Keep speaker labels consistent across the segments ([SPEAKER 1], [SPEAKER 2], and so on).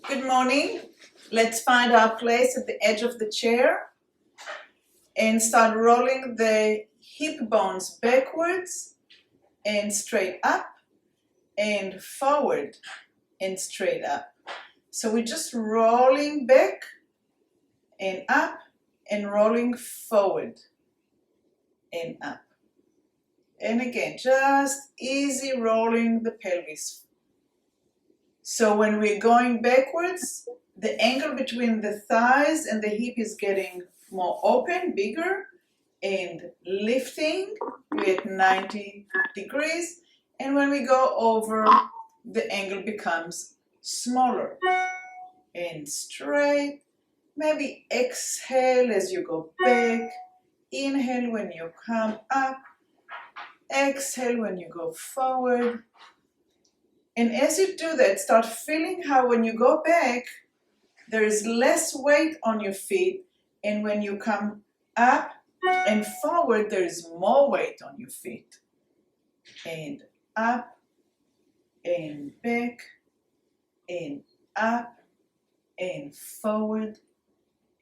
[SPEAKER 1] Good morning. Let's find our place at the edge of the chair and start rolling the hip bones backwards and straight up and forward and straight up. So we're just rolling back and up and rolling forward and up. And again, just easy rolling the pelvis. So when we're going backwards, the angle between the thighs and the hip is getting more open, bigger, and lifting. We're at 90 degrees. And when we go over, the angle becomes smaller and straight. Maybe exhale as you go back. Inhale when you come up. Exhale when you go forward. And as you do that, start feeling how when you go back, there is less weight on your feet. And when you come up and forward, there is more weight on your feet. And up and back and up and forward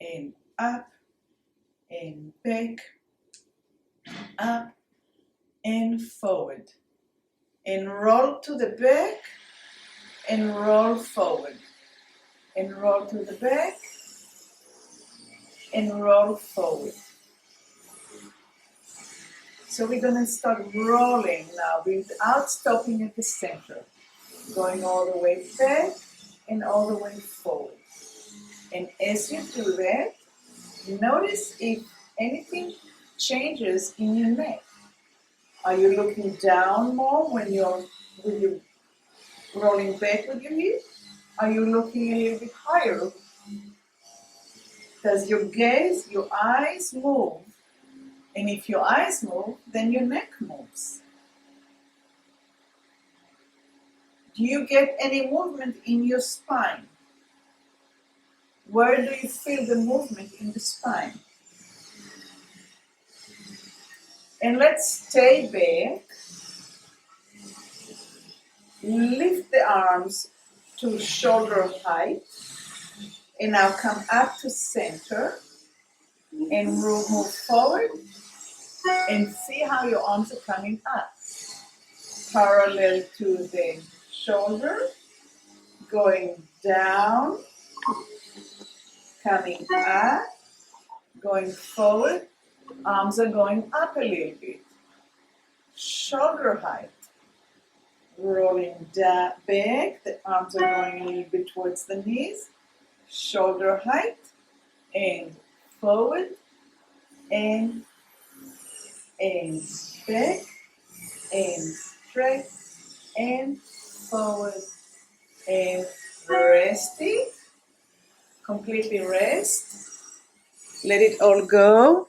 [SPEAKER 1] and up and back, up and forward. And roll to the back and roll forward. And roll to the back and roll forward. So we're going to start rolling now without stopping at the center. Going all the way back and all the way forward. And as you do that, notice if anything changes in your neck. Are you looking down more when you're rolling back with your hip? Are you looking a little bit higher? Does your gaze, your eyes move? And if your eyes move, then your neck moves. Do you get any movement in your spine? Where do you feel the movement in the spine? And let's stay back. Lift the arms to shoulder height. And now come up to center. And move forward. And see how your arms are coming up. Parallel to the shoulder. Going down. Coming up. Going forward. Arms are going up a little bit. Shoulder height. Rolling down, back. The arms are going a little bit towards the knees. Shoulder height. And forward. And back. And straight. And forward. And resting. Completely rest. Let it all go.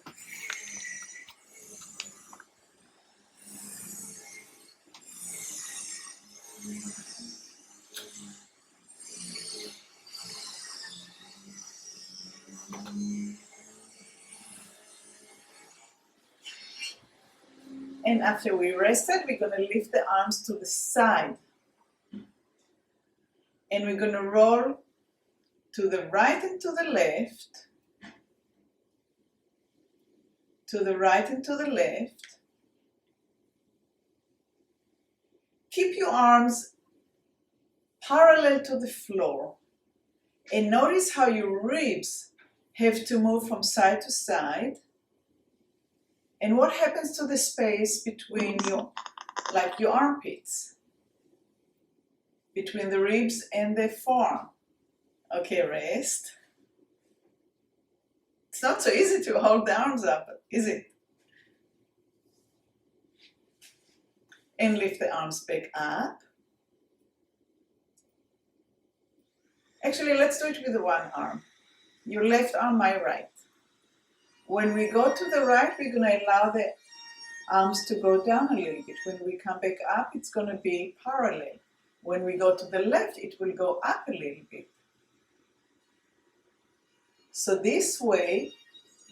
[SPEAKER 1] And after we rested, we're going to lift the arms to the side. And we're going to roll to the right and to the left. To the right and to the left. Keep your arms parallel to the floor. And notice how your ribs have to move from side to side. And what happens to the space between your armpits? Between the ribs and the forearm. Okay, rest. It's not so easy to hold the arms up, is it? And lift the arms back up. Actually, let's do it with one arm. Your left arm, my right. When we go to the right, we're going to allow the arms to go down a little bit. When we come back up, it's going to be parallel. When we go to the left, it will go up a little bit. So this way,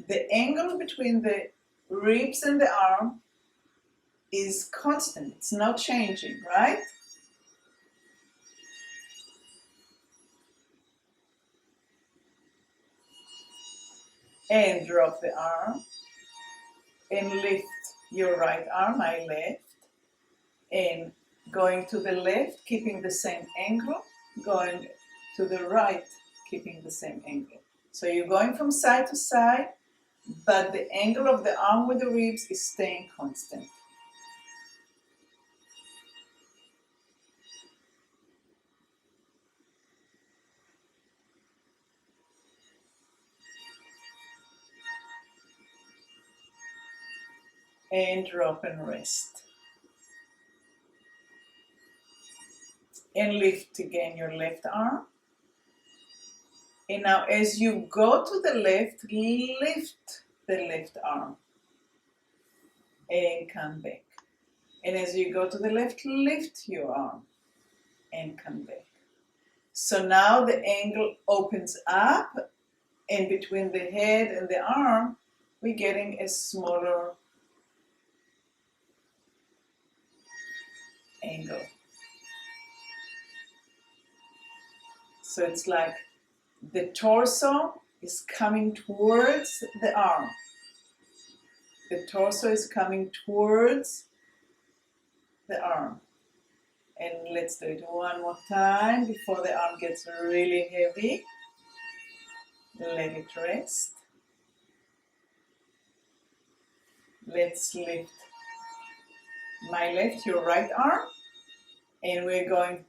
[SPEAKER 1] the angle between the ribs and the arm is constant. It's not changing, right? and drop the arm, and lift your right arm, my left, and going to the left, keeping the same angle, going to the right, keeping the same angle. So you're going from side to side, but the angle of the arm with the ribs is staying constant. And drop and rest. And lift again your left arm. And now as you go to the left, lift the left arm. And come back. And as you go to the left, lift your arm. And come back. So now the angle opens up, and between the head and the arm, we're getting a smaller angle. So it's like the torso is coming towards the arm. The torso is coming towards the arm. And let's do it one more time before the arm gets really heavy. Let it rest. Let's lift my left, your right arm. And we're going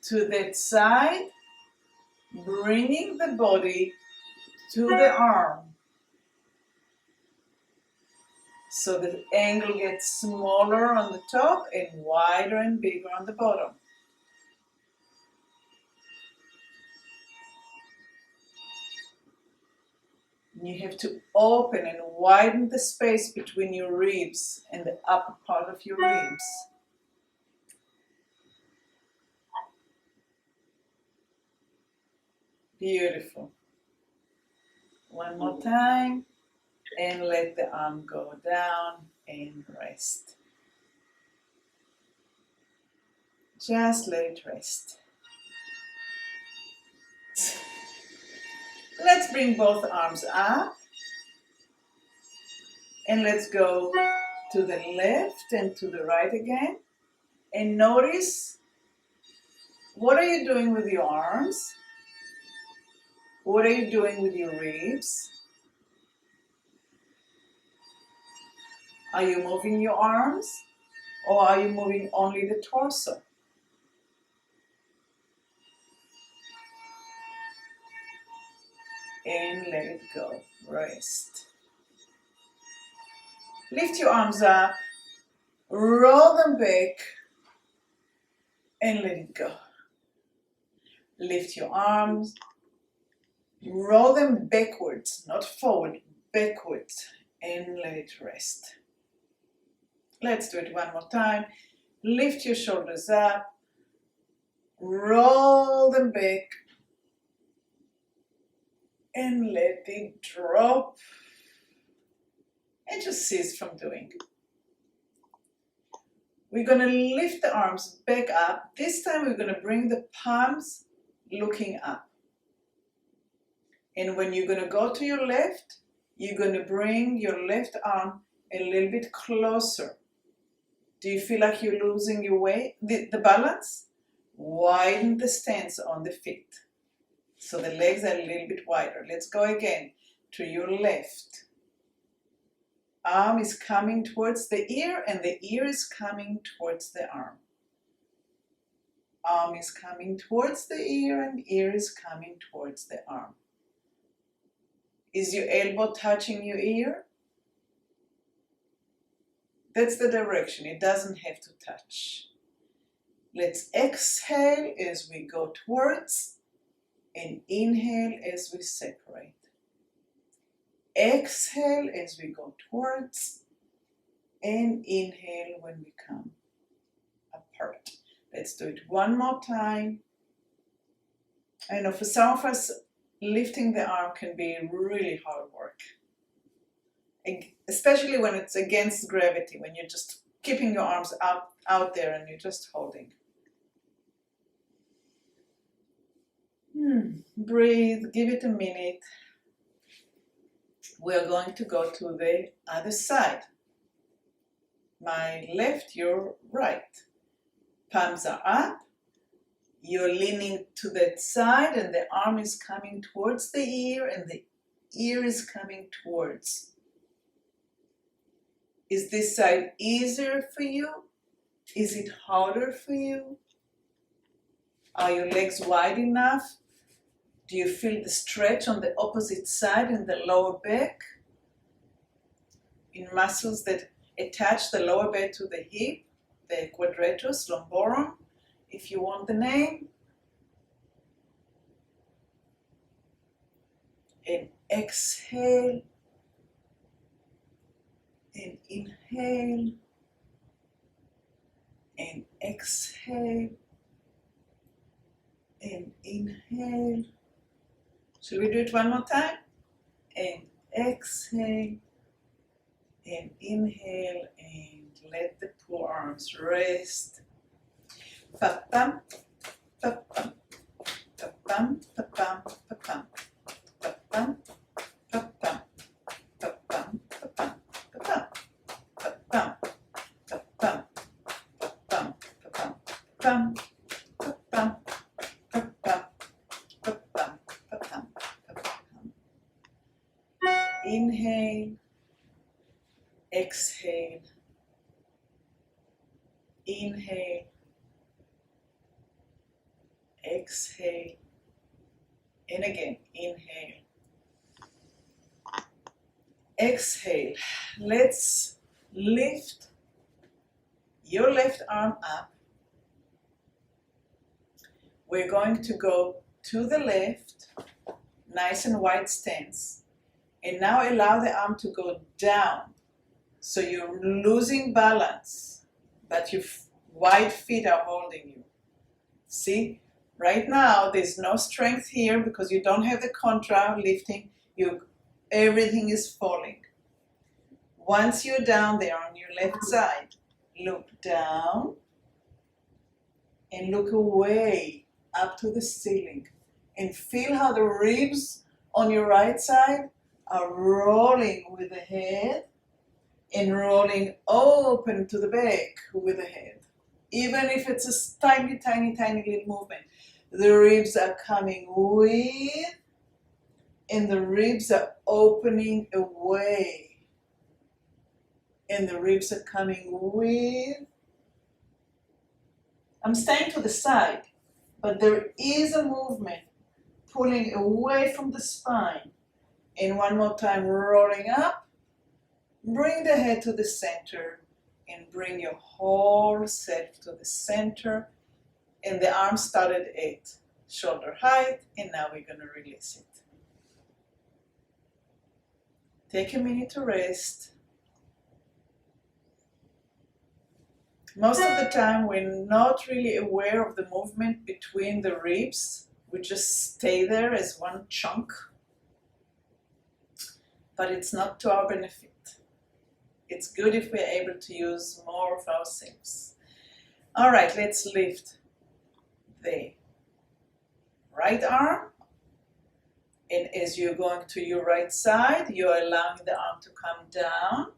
[SPEAKER 1] to that side, bringing the body to the arm. So the angle gets smaller on the top and wider and bigger on the bottom. You have to open and widen the space between your ribs and the upper part of your ribs. Beautiful. One more time. And let the arm go down and rest. Just let it rest. Let's bring both arms up. And let's go to the left and to the right again. And notice, what are you doing with your arms? What are you doing with your ribs? Are you moving your arms? Or are you moving only the torso? And let it go. Rest. Lift your arms up. Roll them back. And let it go. Lift your arms. Roll them backwards, not forward, backwards. And let it rest. Let's do it one more time. Lift your shoulders up. Roll them back. And let it drop. And just cease from doing. We're going to lift the arms back up. This time we're going to bring the palms looking up. And when you're going to go to your left, you're going to bring your left arm a little bit closer. Do you feel like you're losing your weight, the balance? Widen the stance on the feet. So the legs are a little bit wider. Let's go again to your left. Arm is coming towards the ear and the ear is coming towards the arm. Arm is coming towards the ear and ear is coming towards the arm. Is your elbow touching your ear? That's the direction. It doesn't have to touch. Let's exhale as we go towards and inhale as we separate. Exhale as we go towards and inhale when we come apart. Let's do it one more time. I know for some of us, lifting the arm can be really hard work, especially when it's against gravity, when you're just keeping your arms out there and you're just holding. Breathe, give it a minute. we're going to go to the other side. My left, your right. Palms are up. You're leaning to that side and the arm is coming towards the ear and the ear is coming towards. Is this side easier for you? Is it harder for you? Are your legs wide enough? Do you feel the stretch on the opposite side in the lower back? In muscles that attach the lower back to the hip, the quadratus lumborum, if you want the name. And exhale. And inhale. And exhale. And inhale. Shall we do it one more time? And exhale. And inhale. And let the forearms rest. Pa-pam, pa-pam, pa-pam, pa-pam, pa-pam, pa-pam, pa-pam, pa-pam, pa-pam, pa-pam, pa-pam, pa-pam, pa-pam, pa-pam, pa-pam, pa-pam, pa-pam, pa-pam, pa-pam, pa-pam. Inhale, exhale, inhale, exhale, and again, inhale, exhale. Let's lift your left arm up. We're going to go to the left, nice and wide stance, and now allow the arm to go down. So you're losing balance, but your wide feet are holding you. See? Right now, there's no strength here because you don't have the contra lifting. Everything is falling. Once you're down there on your left side, look down and look away up to the ceiling and feel how the ribs on your right side are rolling with the head and rolling open to the back with the head. Even if it's a tiny, tiny, tiny little movement, the ribs are coming with and the ribs are opening away. And the ribs are coming with. I'm staying to the side, but there is a movement pulling away from the spine. And one more time, rolling up. Bring the head to the center and bring your whole self to the center. And the arms started at shoulder height, and now we're going to release it. Take a minute to rest. Most of the time, we're not really aware of the movement between the ribs. We just stay there as one chunk. But it's not to our benefit. It's good if we're able to use more of ourselves. All right, let's lift the right arm. And as you're going to your right side, you're allowing the arm to come down.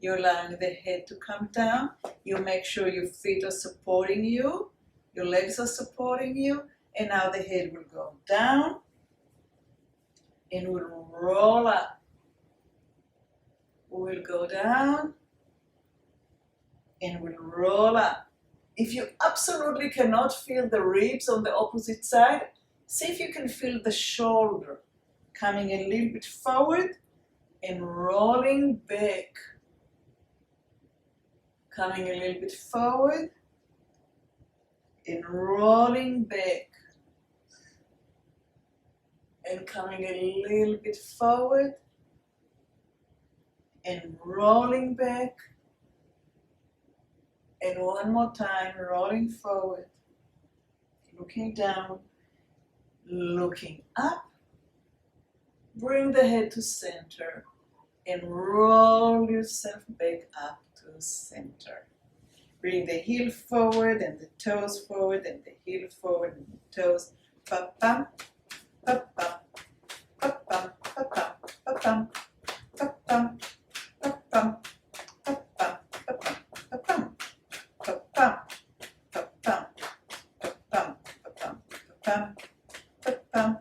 [SPEAKER 1] You're allowing the head to come down. You make sure your feet are supporting you. Your legs are supporting you. And now the head will go down and will roll up. We'll go down and we'll roll up. If you absolutely cannot feel the ribs on the opposite side, see if you can feel the shoulder coming a little bit forward and rolling back. Coming a little bit forward and rolling back. And coming a little bit forward and rolling back. And one more time, rolling forward, looking down, looking up. Bring the head to center and roll yourself back up to center. Bring the heel forward and the toes forward and the heel forward and the toes. Pa-pam, pa-pam, pa-pam, pa-pam, pa-pam. pam, pam, pam, pam, pam, pam, pam, pam, pam, pam, pam.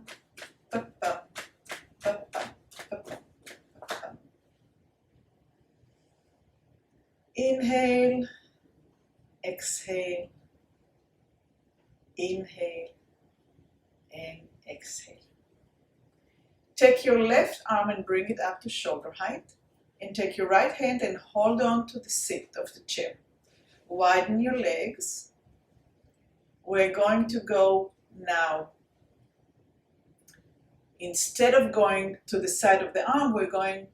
[SPEAKER 1] Inhale, exhale, inhale, and exhale. Take your left arm and bring it up to shoulder height, and take your right hand and hold on to the seat of the chair. Widen your legs. We're going to go now. Instead of going to the side of the arm, we're going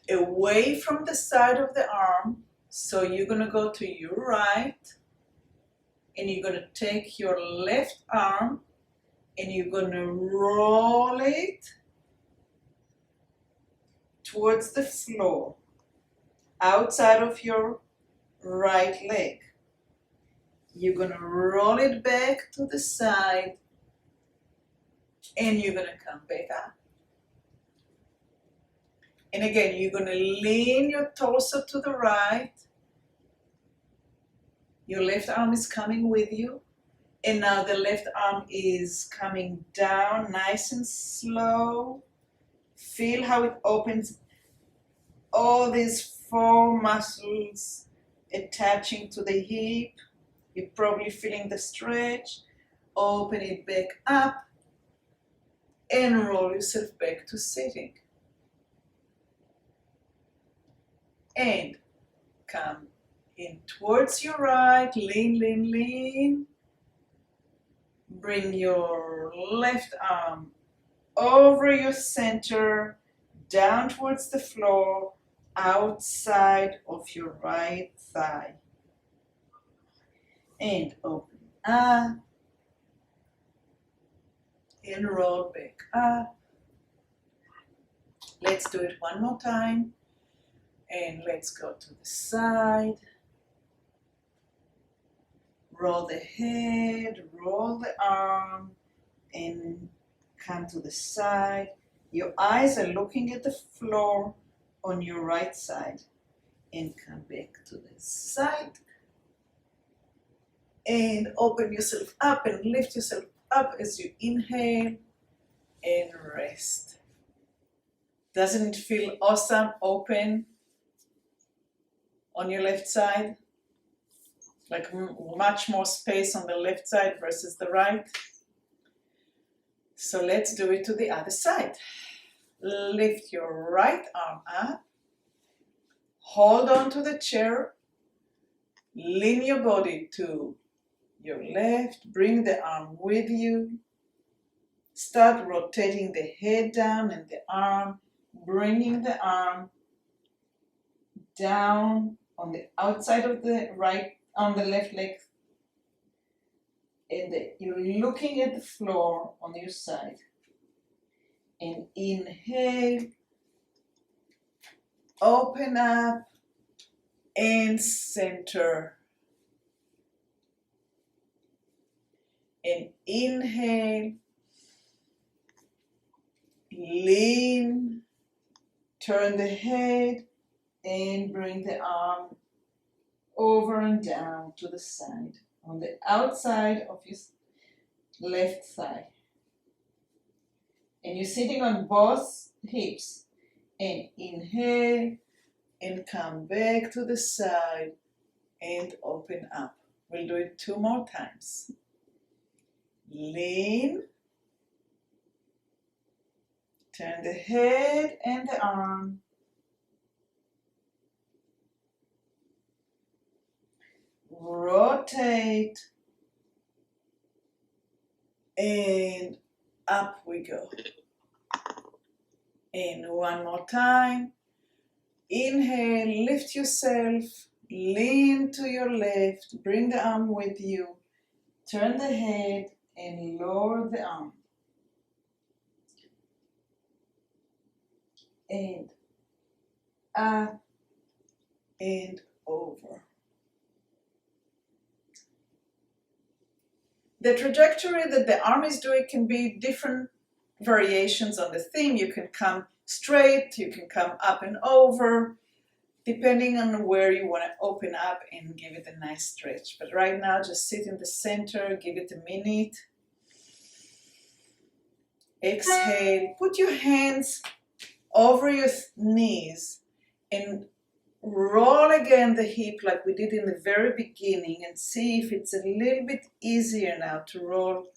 [SPEAKER 1] away from the side of the arm. So you're going to go to your right, and you're going to take your left arm and you're going to roll it towards the floor, outside of your right leg. You're going to roll it back to the side, and you're going to come back up. And again, you're going to lean your torso to the right. Your left arm is coming with you. And now the left arm is coming down nice and slow. Feel how it opens all these four muscles attaching to the hip. You're probably feeling the stretch. Open it back up and roll yourself back to sitting. And come in towards your right, lean, lean, lean. Bring your left arm over your center, down towards the floor, outside of your right thigh. And open up. And roll back up. Let's do it one more time. And let's go to the side. Roll the head, roll the arm, and come to the side. Your eyes are looking at the floor on your right side. And come back to the side. And open yourself up and lift yourself up as you inhale and rest. Doesn't it feel awesome, open on your left side? Like much more space on the left side versus the right. So let's do it to the other side. Lift your right arm up. Hold on to the chair. Lean your body to your left. Bring the arm with you. Start rotating the head down and the arm. Bringing the arm down on the outside of the right, on the left leg, and you're looking at the floor on your side. And inhale, open up, and center. And inhale, lean, turn the head, and bring the arm over and down to the side, on the outside of your left thigh. And you're sitting on both hips. And inhale, and come back to the side, and open up. We'll do it 2 more times. Lean, turn the head and the arm, rotate, and up we go. And 1 more time. Inhale, lift yourself, lean to your left, bring the arm with you, turn the head and lower the arm. And up and over. The trajectory that the arm is doing can be different variations on the theme. You can come straight, you can come up and over, depending on where you want to open up and give it a nice stretch. But right now, just sit in the center, give it a minute. Exhale, put your hands over your knees and roll again the hip like we did in the very beginning, and see if it's a little bit easier now to roll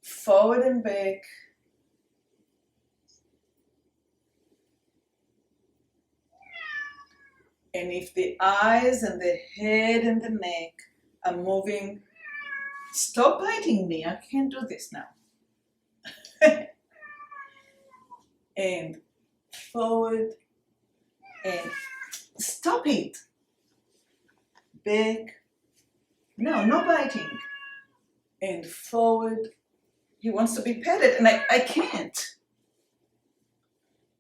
[SPEAKER 1] forward and back. And if the eyes and the head and the neck are moving, stop biting me, I can't do this now. And forward and stop it. Back. No, no biting. And forward. He wants to be petted and I can't.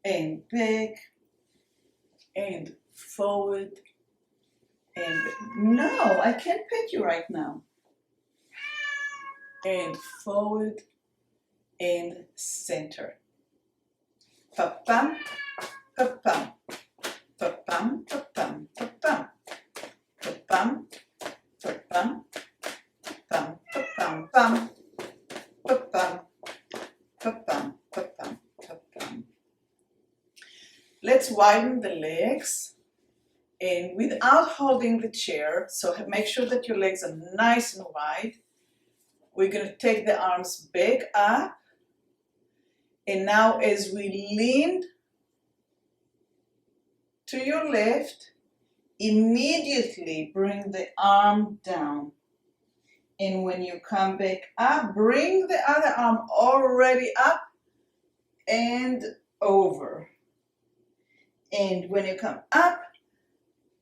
[SPEAKER 1] And back. And forward. And no, I can't pet you right now. And forward and center. Pa-pam, pa-pam, pa-pam, pa-pam, pa-pam, pa-pam, pa-pam, pa-pam, pa-pam, pam, pa-pam, pa-pam, pa-pam, pa-pam. Let's widen the legs, and without holding the chair, so make sure that your legs are nice and wide. We're going to take the arms back up, and now as we lean to your left, immediately bring the arm down. And when you come back up, bring the other arm already up and over. And when you come up,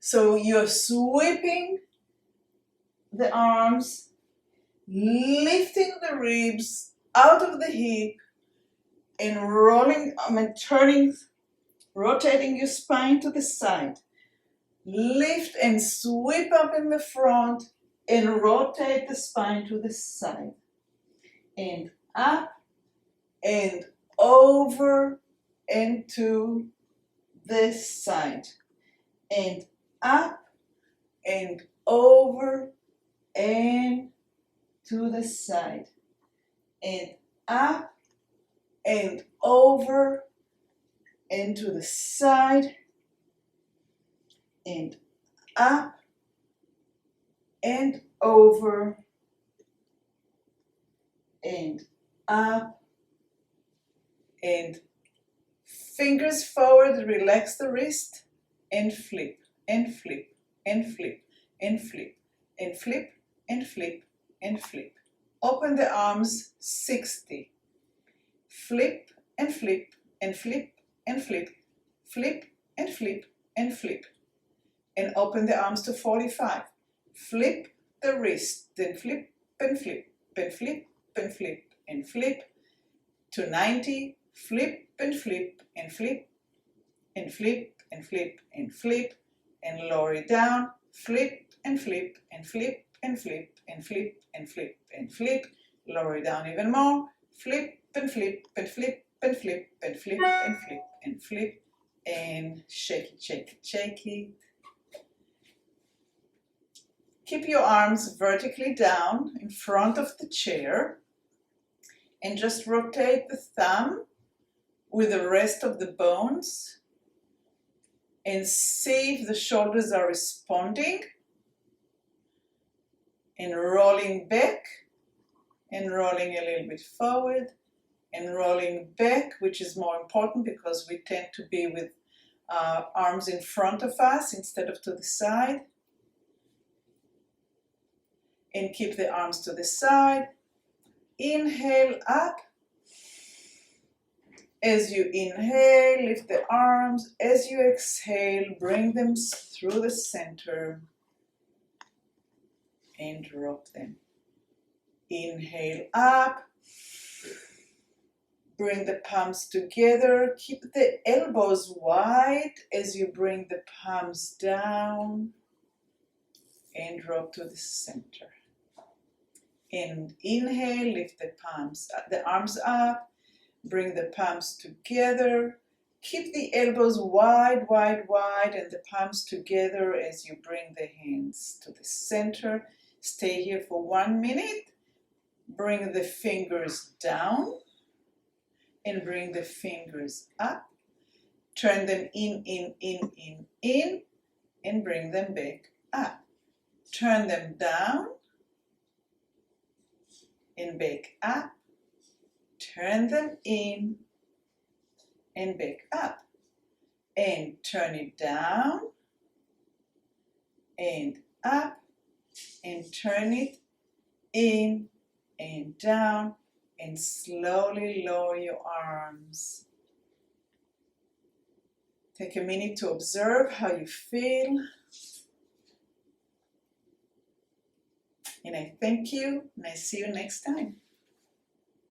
[SPEAKER 1] so you're sweeping the arms, lifting the ribs out of the hip, and rolling, turning, rotating your spine to the side. Lift and sweep up in the front and rotate the spine to the side. And up and over and to the side. And up and over and to the side. And up and over and to the side. And up and over and up and fingers forward, relax the wrist and flip and flip and flip and flip and flip and flip and flip. Open the arms 60. Flip and flip and flip and flip, flip and flip and flip. And open the arms to 45. Flip the wrist, then flip and flip and flip and flip and flip to 90. Flip and flip and flip and flip and flip and flip and lower it down. Flip and flip and flip and flip and flip and flip and flip. Lower it down even more. Flip and flip and flip and flip and flip and flip and flip and shake it, shake it, shake it. Keep your arms vertically down in front of the chair and just rotate the thumb with the rest of the bones and see if the shoulders are responding, and rolling back and rolling a little bit forward and rolling back, which is more important because we tend to be with arms in front of us instead of to the side. And keep the arms to the side. Inhale up. As you inhale, lift the arms. As you exhale, bring them through the center and drop them. Inhale up. Bring the palms together. Keep the elbows wide as you bring the palms down and drop to the center. And inhale, lift the arms, the arms up. Bring the palms together. Keep the elbows wide, wide, wide, and the palms together as you bring the hands to the center. Stay here for 1 minute. Bring the fingers down and bring the fingers up. Turn them in, and bring them back up. Turn them down and back up. Turn them in and back up. And turn it down and up and turn it in and down and slowly lower your arms. Take a minute to observe how you feel. And I thank you, and I see you next time.